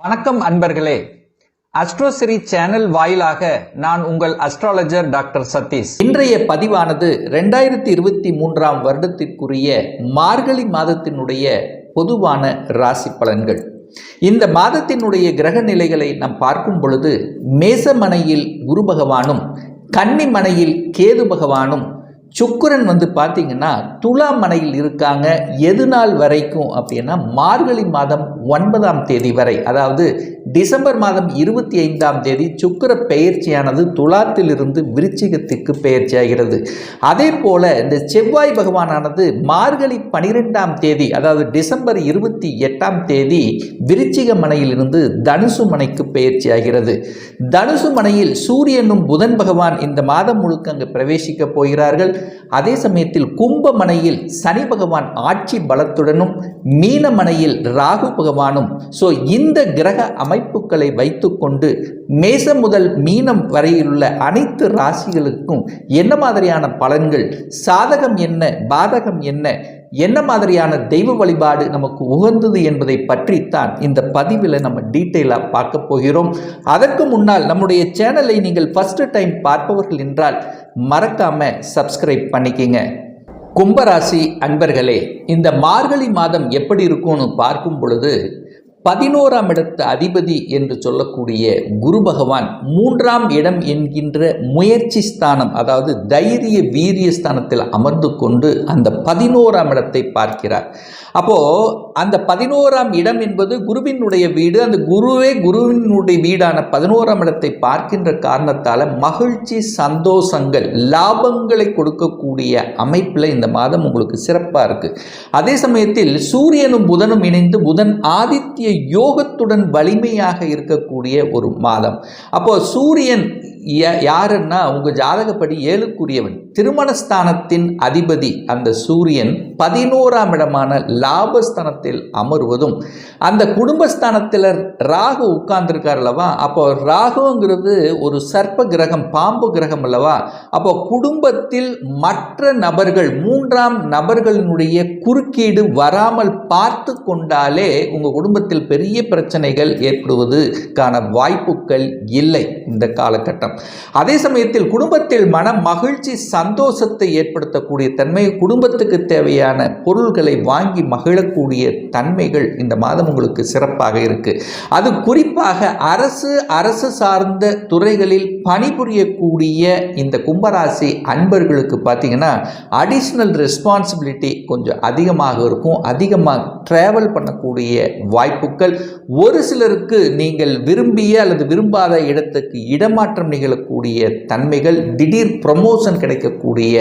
வணக்கம் அன்பர்களே. அஸ்ட்ரோசிரி சேனல் வாயிலாக நான் உங்கள் அஸ்ட்ராலஜர் டாக்டர் சதீஷ். இன்றைய பதிவானது 2023 வருடத்திற்குரிய மார்கழி மாதத்தினுடைய பொதுவான ராசி பலன்கள். இந்த மாதத்தினுடைய கிரக நிலைகளை நாம் பார்க்கும் பொழுது மேசமனையில் குரு பகவானும் கன்னி மனையில் கேது பகவானும் சுக்கிரன் பார்த்தீங்கன்னா துலாம் மனையில் இருக்காங்க. எது நாள் வரைக்கும் அப்படின்னா மார்கழி மாதம் 9ஆம் தேதி வரை, அதாவது டிசம்பர் மாதம் 25ஆம் தேதி சுக்கிர பெயர்ச்சியானது துலாத்திலிருந்து விருச்சிகத்திற்கு பெயர்ச்சியாகிறது. அதே போல இந்த செவ்வாய் பகவானானது மார்கழி 12ஆம் தேதி, அதாவது டிசம்பர் 28ஆம் தேதி விருச்சிக மனையிலிருந்து தனுசு மனைக்கு பெயர்ச்சியாகிறது. தனுசு மனையில் சூரியனும் புதன் பகவான் இந்த மாதம் முழுக்க அங்கு பிரவேசிக்க போகிறார்கள். அதே சமயத்தில் கும்பமனையில் சனி பகவான் ஆட்சி பலத்துடனும் மீனமனையில் ராகு பகவானும் இந்த கிரக அமைப்புகளை வைத்துக்கொண்டு மேசம் முதல் மீனம் வரையிலுள்ள அனைத்து ராசிகளுக்கும் என்ன மாதிரியான பலன்கள், சாதகம் என்ன, பாதகம் என்ன மாதிரியான தெய்வ வழிபாடு நமக்கு உகந்தது என்பதை பற்றித்தான் இந்த பதிவில் நம்ம டீட்டெயிலாக பார்க்க போகிறோம். அதற்கு முன்னால் நம்முடைய சேனலை நீங்கள் ஃபர்ஸ்ட் டைம் பார்ப்பவர்கள் என்றால் மறக்காம சப்ஸ்கிரைப் பண்ணிக்கங்க. கும்பராசி அன்பர்களே, இந்த மார்கழி மாதம் எப்படி இருக்கும்னு பார்க்கும் பொழுது 11ஆம் இடத்து அதிபதி என்று சொல்லக்கூடிய குரு பகவான் 3ஆம் இடம் என்கின்ற முயற்சி ஸ்தானம், அதாவது தைரிய வீரிய ஸ்தானத்தில் அமர்ந்து கொண்டு அந்த 11ஆம் இடத்தை பார்க்கிறார். அப்போ அந்த 11ஆம் இடம் என்பது குருவினுடைய வீடு. அந்த குருவினுடைய வீடான 11ஆம் இடத்தை பார்க்கின்ற காரணத்தால் மகிழ்ச்சி, சந்தோஷங்கள், லாபங்களை கொடுக்கக்கூடிய அமைப்பில் இந்த மாதம் உங்களுக்கு சிறப்பாக இருக்கு. அதே சமயத்தில் சூரியனும் புதனும் இணைந்து புதன் ஆதித்ய யோகத்துடன் வலிமையாக இருக்கக்கூடிய ஒரு மாதம். அப்போ சூரியன் யாருன்னா உங்க ஜாதகப்படி 7க்குரியவன், திருமணஸ்தானத்தின் அதிபதி. அந்த சூரியன் 11ஆம் இடமான லாபஸ்தானத்தில் அமர்வதும், அந்த குடும்பஸ்தானத்தில் ராகு உட்கார்ந்துருக்கார் அல்லவா. அப்போ ராகுங்கிறது ஒரு சர்ப்ப கிரகம், பாம்பு கிரகம் அல்லவா. அப்போ குடும்பத்தில் மற்ற நபர்கள், 3ஆம் நபர்களினுடைய குறுக்கீடு வராமல் பார்த்து கொண்டாலே உங்க குடும்பத்தில் பெரிய பிரச்சனைகள் ஏற்படுவதற்கான வாய்ப்புகள் இல்லை இந்த காலகட்டம். அதே சமயத்தில் குடும்பத்தில் மன மகிழ்ச்சி, சந்தோஷத்தை ஏற்படுத்தக்கூடிய தன்மை, குடும்பத்துக்கு தேவையான பொருள்களை வாங்கி மகிழக்கூடிய தன்மைகள் இந்த மாதம் உங்களுக்கு சிறப்பாக இருக்கு. அது குறிப்பாக அரசு சார்ந்த துறைகளில் பணிபுரியக்கூடிய இந்த கும்பராசி அன்பர்களுக்கு பார்த்தீங்கன்னா அடிஷ்னல் ரெஸ்பான்சிபிலிட்டி கொஞ்சம் அதிகமாக இருக்கும். அதிகமாக டிராவல் பண்ணக்கூடிய வாய்ப்புகள், ஒரு சிலருக்கு நீங்கள் விரும்பிய அல்லது விரும்பாத இடத்துக்கு இடமாற்றம் நிகழக்கூடிய தன்மைகள், திடீர் ப்ரமோஷன் கிடைக்கக்கூடிய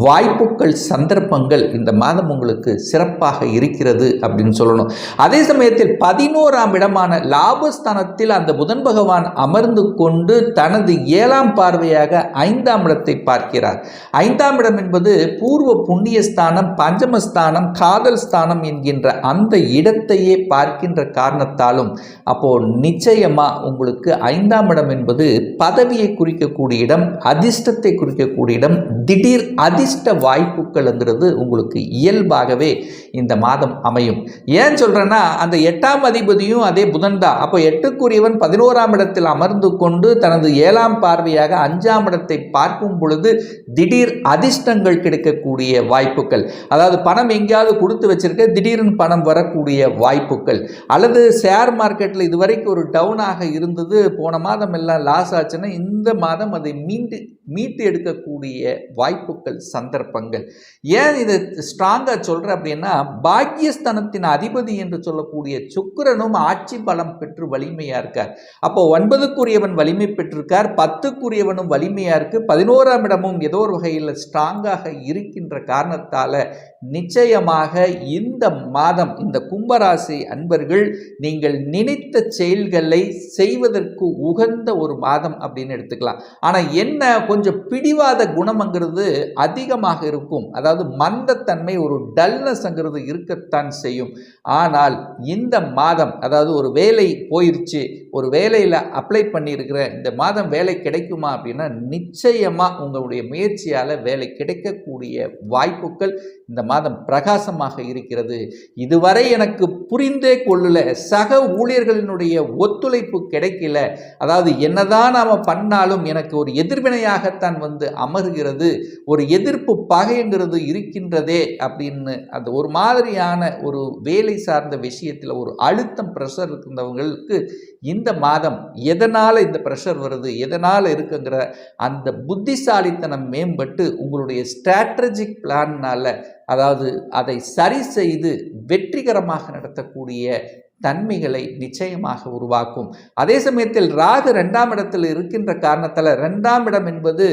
வாய்ப்புகள், சந்தர்ப்பங்கள் இந்த மாதம் உங்களுக்கு சிறப்பாக இருக்கிறது அப்படின்னு சொல்லணும். அதே சமயத்தில் 11ஆம் இடமான லாபஸ்தானத்தில் அந்த புதன் பகவான் அமர்ந்து கொண்டு தனது 7ஆம் பார்வையாக 5ஆம் இடத்தை பார்க்கிறார். 5ஆம் இடம் என்பது பூர்வ புண்ணிய ஸ்தானம், பஞ்சமஸ்தானம், காதல் ஸ்தானம் என்கின்ற அந்த இடத்தையே பார்க்கின்ற காரணத்தாலும் அப்போ நிச்சயமா உங்களுக்கு 5ஆம் இடம் என்பது பதவியை குறிக்கக்கூடிய இடம், அதிர்ஷ்டத்தை குறிக்கக்கூடிய இடம், திடீர் அதிர்ஷ்ட வாய்ப்புகள்ங்கிறது உங்களுக்கு இயல்பாகவே இந்த மாதம் அமையும். ஏன் சொல்றேன்னா அந்த 8ஆம் அதிபதியும் அதே புதன் தான். அப்போ 8க்குரியவன் 11ஆம் இடத்தில் அமர்ந்து கொண்டு தனது 7ஆம் பார்வையாக 5ஆம் இடத்தை பார்க்கும் பொழுது திடீர் அதிர்ஷ்டங்கள் கிடைக்கக்கூடிய வாய்ப்புகள், அதாவது பணம் எங்கேயாவது கொடுத்து வச்சிருக்க திடீர்னு பணம் வரக்கூடிய வாய்ப்புகள், அல்லது ஷேர் மார்க்கெட்டில் இதுவரைக்கும் ஒரு டவுனாக இருந்தது, போன மாதம் எல்லாம் லாஸ் ஆச்சுன்னா இந்த மாதம் அதை மீட்டு எடுக்கக்கூடிய வாய்ப்புகள், சந்தர்ப்பங்கள். ஏன் இதை ஸ்ட்ராங்காக சொல்கிறேன் அப்படின்னா பாக்கியஸ்தானத்தின் அதிபதி என்று சொல்லக்கூடிய சுக்கிரனும் ஆட்சி பலம் பெற்று வலிமையாக இருக்கார். அப்போ 9க்குரியவன் வலிமை பெற்றிருக்கார், 10க்குரியவனும் வலிமையாக இருக்கு, 11ஆம் இடமும் ஏதோ ஒரு வகையில் ஸ்ட்ராங்காக இருக்கின்ற காரணத்தால் நிச்சயமாக இந்த மாதம் இந்த கும்பராசி அன்பர்கள் நீங்கள் நினைத்த செயல்களை செய்வதற்கு உகந்த ஒரு மாதம் அப்படின்னு எடுத்துக்கலாம். ஆனால் என்ன, கொஞ்சம் பிடிவாத குணம்ங்கிறது அதிகமாக இருக்கும். அதாவது மந்தத்தன்மை, ஒரு டல்னஸ்ங்கிறது இருக்கத்தான் செய்யும். ஆனால் இந்த மாதம், அதாவது ஒரு வேலை போயிருச்சு, ஒரு வேலையில் அப்ளை பண்ணியிருக்கிற இந்த மாதம் வேலை கிடைக்குமா அப்படின்னா நிச்சயமாக உங்களுடைய முயற்சியால் வேலை கிடைக்கக்கூடிய வாய்ப்புகள் இந்த மாதம் பிரகாசமாக இருக்கிறது. இதுவரை எனக்கு புரிந்தே கொள்ளல, சக ஊழியர்களினுடைய ஒத்துழைப்பு கிடைக்கல, அதாவது என்னதான் நாம பண்ணாலும் எனக்கு ஒரு எதிர்வினையாகத்தான் வந்து அமர்கிறது, ஒரு எதிர்ப்பு பகைங்கிறது இருக்கின்றதே அப்படின்னு அந்த ஒரு மாதிரியான ஒரு வேலை சார்ந்த விஷயத்தில் ஒரு அழுத்தம் ப்ரெஷர் இருக்கின்றவங்களுக்கு இந்த மாதம் எதனால் இந்த ப்ரெஷர் வருது, எதனால் இருக்குங்கிற அந்த புத்திசாலித்தனம் மேம்பட்டு உங்களுடைய ஸ்ட்ராட்டஜிக் பிளான்னால, அதாவது அதை சரி செய்து வெற்றிகரமாக நடத்தக்கூடிய தன்மைகளை நிச்சயமாக உருவாக்கும். அதே சமயத்தில் ராகு 2ஆம் இடத்தில் இருக்கின்ற காரணத்தால், 2ஆம் இடம் என்பது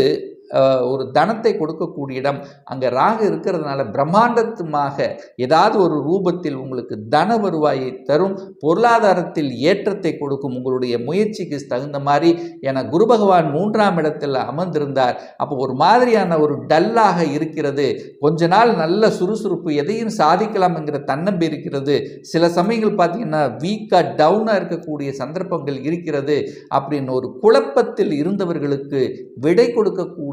ஒரு தனத்தை கொடுக்கக்கூடிய இடம். அங்கே ராகு இருக்கிறதுனால பிரம்மாண்டத்துமாக ஏதாவது ஒரு ரூபத்தில் உங்களுக்கு தன வருவாயை தரும், பொருளாதாரத்தில் ஏற்றத்தை கொடுக்கும். உங்களுடைய முயற்சிக்கு தகுந்த மாதிரி என குரு பகவான் 3ஆம் இடத்தில் அமர்ந்திருந்தார். அப்போ ஒரு மாதிரியான ஒரு டல்லாக இருக்கிறது, கொஞ்ச நாள் நல்ல சுறுசுறுப்பு, எதையும் சாதிக்கலாம் என்கிற தன்னம்பி இருக்கிறது, சில சமயங்கள் பார்த்தீங்கன்னா வீக்காக டவுனாக இருக்கக்கூடிய சந்தர்ப்பங்கள் இருக்கிறது அப்படின்னு ஒரு குழப்பத்தில் இருந்தவர்களுக்கு விடை கொடுக்கக்கூடிய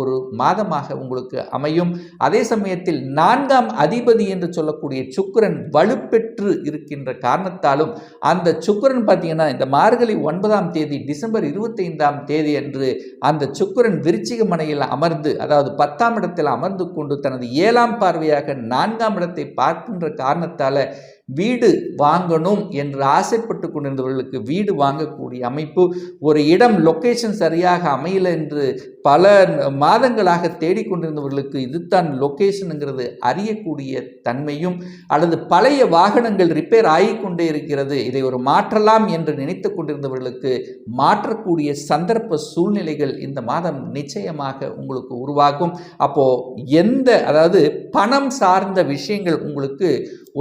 ஒரு மாதமாக உங்களுக்கு அமையும். அதே சமயத்தில் 4ஆம் அதிபதி என்று சொல்லக்கூடிய சுக்கிரன் வலுப்பெற்று இருக்கின்ற காரணத்தாலும் அந்த சுக்கிரன் பார்த்தீங்கன்னா இந்த மார்கழி 9ஆம் தேதி டிசம்பர் 25ஆம் தேதி அன்று அந்த சுக்கிரன் விருச்சிக மனையில் அமர்ந்து, அதாவது 10ஆம் இடத்தில் அமர்ந்து கொண்டு தனது 7ஆம் பார்வையாக 4ஆம் இடத்தை பார்க்கின்ற காரணத்தால வீடு வாங்கணும் என்று ஆசைப்பட்டு கொண்டிருந்தவர்களுக்கு வீடு வாங்கக்கூடிய அமைப்பு, ஒரு இடம் லொக்கேஷன் சரியாக அமையல என்று பல மாதங்களாக தேடிக்கொண்டிருந்தவர்களுக்கு இதுதான் லொக்கேஷனுங்கிறது அறியக்கூடிய தன்மையும், அல்லது பழைய வாகனங்கள் ரிப்பேர் ஆகிக்கொண்டே இருக்கிறது, இதை ஒரு மாற்றலாம் என்று நினைத்து கொண்டிருந்தவர்களுக்கு மாற்றக்கூடிய சந்தர்ப்ப சூழ்நிலைகள் இந்த மாதம் நிச்சயமாக உங்களுக்கு உருவாகும். அப்போ அதாவது பணம் சார்ந்த விஷயங்கள் உங்களுக்கு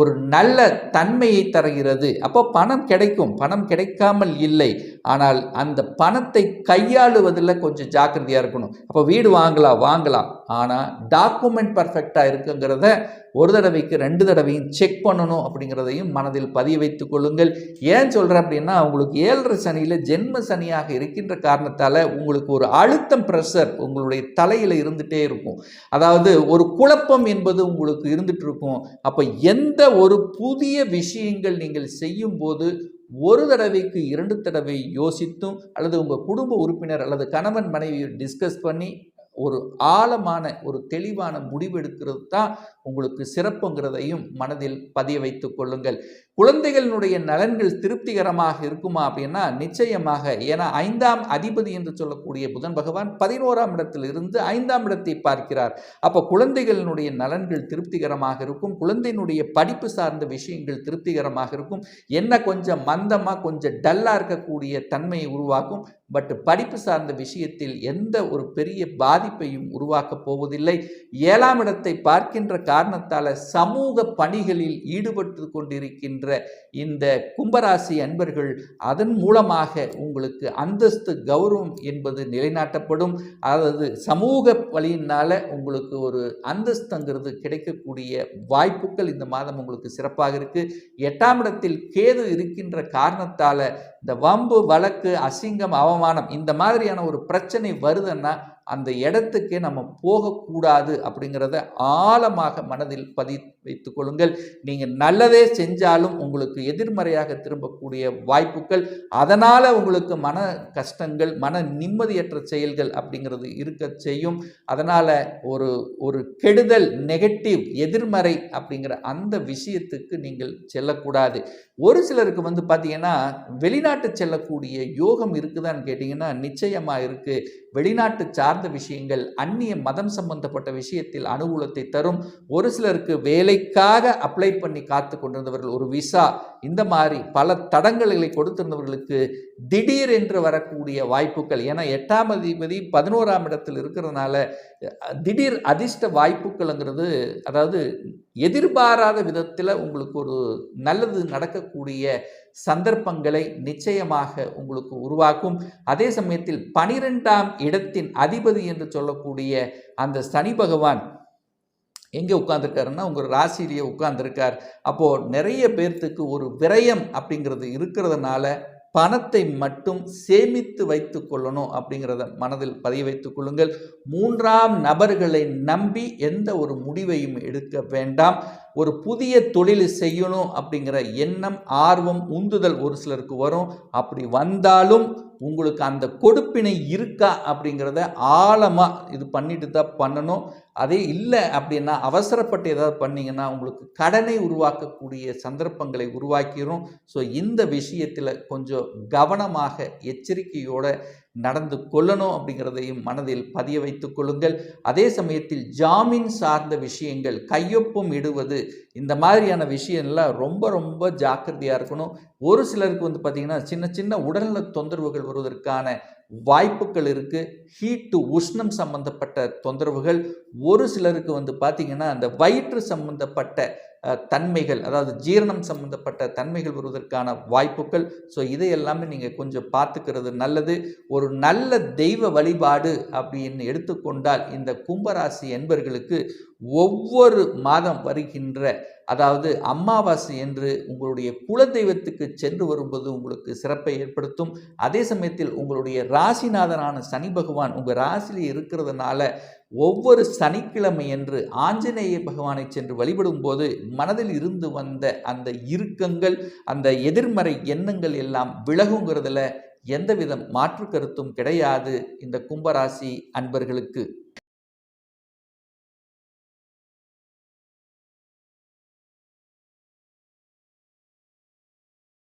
ஒரு நல்ல தன்மையை தருகிறது. அப்போ பணம் கிடைக்கும், பணம் கிடைக்காமல் இல்லை, ஆனால் அந்த பணத்தை கையாளுவதில் கொஞ்சம் ஜாக்கிரதையாக இருக்கணும். அப்போ வீடு வாங்கலாம், ஆனால் டாக்குமெண்ட் பர்ஃபெக்டாக இருக்குங்கிறத ஒரு தடவைக்கு 2 தடவையும் செக் பண்ணணும் அப்படிங்கிறதையும் மனதில் பதிய வைத்துக் கொள்ளுங்கள். ஏன் சொல்கிறேன் அப்படின்னா, உங்களுக்கு 7.5 சனியில் ஜென்ம சனியாக இருக்கின்ற காரணத்தால் உங்களுக்கு ஒரு அழுத்தம் ப்ரெஷர் உங்களுடைய தலையில் இருந்துகிட்டே இருக்கும். அதாவது ஒரு குழப்பம் என்பது உங்களுக்கு இருந்துட்டு இருக்கும். அப்போ எந்த ஒரு புதிய விஷயங்கள் நீங்கள் செய்யும் போது ஒரு தடவைக்கு 2 தடவை யோசித்தும், அல்லது உங்கள் குடும்ப உறுப்பினர் அல்லது கணவன் மனைவியை டிஸ்கஸ் பண்ணி ஒரு ஆழமான ஒரு தெளிவான முடிவெடுக்கிறது தான் உங்களுக்கு சிறப்புங்கிறதையும் மனதில் பதிய வைத்துக் கொள்ளுங்கள். குழந்தைகளினுடைய நலன்கள் திருப்திகரமாக இருக்குமா அப்படின்னா நிச்சயமாக. ஏன்னா 5ஆம் அதிபதி என்று சொல்லக்கூடிய புதன் பகவான் 11ஆம் இடத்தில் இருந்து 5ஆம் இடத்தை பார்க்கிறார். அப்போ குழந்தைகளினுடைய நலன்கள் திருப்திகரமாக இருக்கும், குழந்தையினுடைய படிப்பு சார்ந்த விஷயங்கள் திருப்திகரமாக இருக்கும். என்ன கொஞ்சம் மந்தமாக கொஞ்சம் டல்லாக இருக்கக்கூடிய தன்மையை உருவாக்கும், பட் படிப்பு சார்ந்த விஷயத்தில் எந்த ஒரு பெரிய பாதிப்பையும் உருவாக்கப் போவதில்லை. 7ஆம் இடத்தை பார்க்கின்ற காரணத்தால் சமூக பணிகளில் ஈடுபட்டு கொண்டிருக்கின்ற இந்த கும்பராசி அன்பர்கள் அதன் மூலமாக உங்களுக்கு அந்தஸ்து கௌரவம் என்பது நிலைநாட்டப்படும். அதாவது சமூக வழியினால உங்களுக்கு ஒரு அந்தஸ்துங்கிறது கிடைக்கக்கூடிய வாய்ப்புகள் இந்த மாதம் உங்களுக்கு சிறப்பாக இருக்கு. 8ஆம் இடத்தில் கேது இருக்கின்ற காரணத்தால இந்த வம்பு வழக்கு அசிங்கம் அவமானம் இந்த மாதிரியான ஒரு பிரச்சனை வருதுன்னா அந்த இடத்துக்கே நம்ம போகக்கூடாது அப்படிங்கிறத ஆழமாக மனதில் வைத்துக் கொள்ளுங்கள். நீங்கள் நல்லதே செஞ்சாலும் உங்களுக்கு எதிர்மறையாக திரும்பக்கூடிய வாய்ப்புகள், அதனால் உங்களுக்கு மன கஷ்டங்கள் மன நிம்மதியற்ற செயல்கள் அப்படிங்கிறது இருக்க செய்யும். அதனால் ஒரு கெடுதல் நெகட்டிவ் எதிர்மறை அப்படிங்கிற அந்த விஷயத்துக்கு நீங்கள் செல்லக்கூடாது. ஒரு சிலருக்கு பார்த்தீங்கன்னா வெளிநாட்டு செல்லக்கூடிய யோகம் இருக்குதான்னு கேட்டிங்கன்னா நிச்சயமாக இருக்குது. வெளிநாட்டு சார்ந்த விஷயங்கள் அந்நிய மதம் சம்பந்தப்பட்ட விஷயத்தில் அனுகூலத்தை தரும். ஒரு சிலருக்கு வேலைக்காக அப்ளை பண்ணி காத்து கொண்டிருந்தவர்கள் ஒரு விசா இந்த மாதிரி பல தடங்களை கொடுத்திருந்தவர்களுக்கு திடீர் என்று வரக்கூடிய வாய்ப்புகள், ஏன்னா 8ஆம் அதிபதி 11ஆம் இடத்தில் இருக்கிறதுனால திடீர் அதிர்ஷ்ட வாய்ப்புகள்ங்கிறது, அதாவது எதிர்பாராத விதத்தில் உங்களுக்கு ஒரு நல்லது நடக்கக்கூடிய சந்தர்ப்பங்களை நிச்சயமாக உங்களுக்கு உருவாக்கும். அதே சமயத்தில் 12ஆம் இடத்தின் அதிபதி என்று சொல்லக்கூடிய அந்த சனி பகவான் எங்கே உட்கார்ந்துருக்காருன்னா உங்கள் ராசியிலேயே உட்கார்ந்துருக்கார். அப்போது நிறைய பேர்த்துக்கு ஒரு விரயம் அப்படிங்கிறது இருக்கிறதுனால பணத்தை மட்டும் சேமித்து வைத்து கொள்ளணும் அப்படிங்கிறத மனதில் பதிய வைத்துக் கொள்ளுங்கள். 3ஆம் நபர்களை நம்பி எந்த ஒரு முடிவையும் எடுக்க வேண்டாம். ஒரு புதிய தொழில் செய்யணும் அப்படிங்கிற எண்ணம், ஆர்வம், உந்துதல் ஒரு சிலருக்கு வரும். அப்படி வந்தாலும் உங்களுக்கு அந்த கொடுப்பினை இருக்கா அப்படிங்கிறத ஆழமாக இது பண்ணிட்டு தான் பண்ணணும். அதே இல்லை அப்படின்னா அவசரப்பட்டு ஏதாவது பண்ணிங்கன்னா உங்களுக்கு கடனை உருவாக்கக்கூடிய சந்தர்ப்பங்களை உருவாக்கிடும். ஸோ இந்த விஷயத்தில் கொஞ்சம் கவனமாக எச்சரிக்கையோடு நடந்து கொள்ளணும் அப்படிங்கிறதையும் மனதில் பதிய வைத்துக் கொள்ளுங்கள். அதே சமயத்தில் ஜாமீன் சார்ந்த விஷயங்கள், கையொப்பம் இடுவது, இந்த மாதிரியான விஷயம்லாம் ரொம்ப ரொம்ப ஜாக்கிரதையாக இருக்கணும். ஒரு சிலருக்கு பார்த்திங்கன்னா சின்ன சின்ன உடல்நல தொந்தரவுகள் வருவதற்கான வாய்ப்புகள் இருக்குது. ஹீட்டு, உஷ்ணம் சம்பந்தப்பட்ட தொந்தரவுகள், ஒரு சிலருக்கு பார்த்திங்கன்னா அந்த வயிற்று சம்பந்தப்பட்ட தன்மைகள், அதாவது ஜீரணம் சம்பந்தப்பட்ட தன்மைகள் வருவதற்கான வாய்ப்புகள். ஸோ இதை எல்லாமே நீங்கள் கொஞ்சம் பார்த்துக்கிறது நல்லது. ஒரு நல்ல தெய்வ வழிபாடு அப்படின்னு எடுத்துக்கொண்டால் இந்த கும்பராசி என்பர்களுக்கு ஒவ்வொரு மாதம் வருகின்ற, அதாவது அமாவாசை என்று உங்களுடைய குலதெய்வத்துக்கு சென்று வரும்போது உங்களுக்கு சிறப்பை ஏற்படுத்தும். அதே சமயத்தில் உங்களுடைய ராசிநாதனான சனி பகவான் உங்கள் ராசியில் இருக்கிறதுனால ஒவ்வொரு சனிக்கிழமை என்று ஆஞ்சநேய பகவானை சென்று வழிபடும் போது மனதில் இருந்து வந்த அந்த இறுக்கங்கள், அந்த எதிர்மறை எண்ணங்கள் எல்லாம் விலகுங்கிறதுல எந்தவித மாற்று கருத்தும் கிடையாது இந்த கும்பராசி அன்பர்களுக்கு.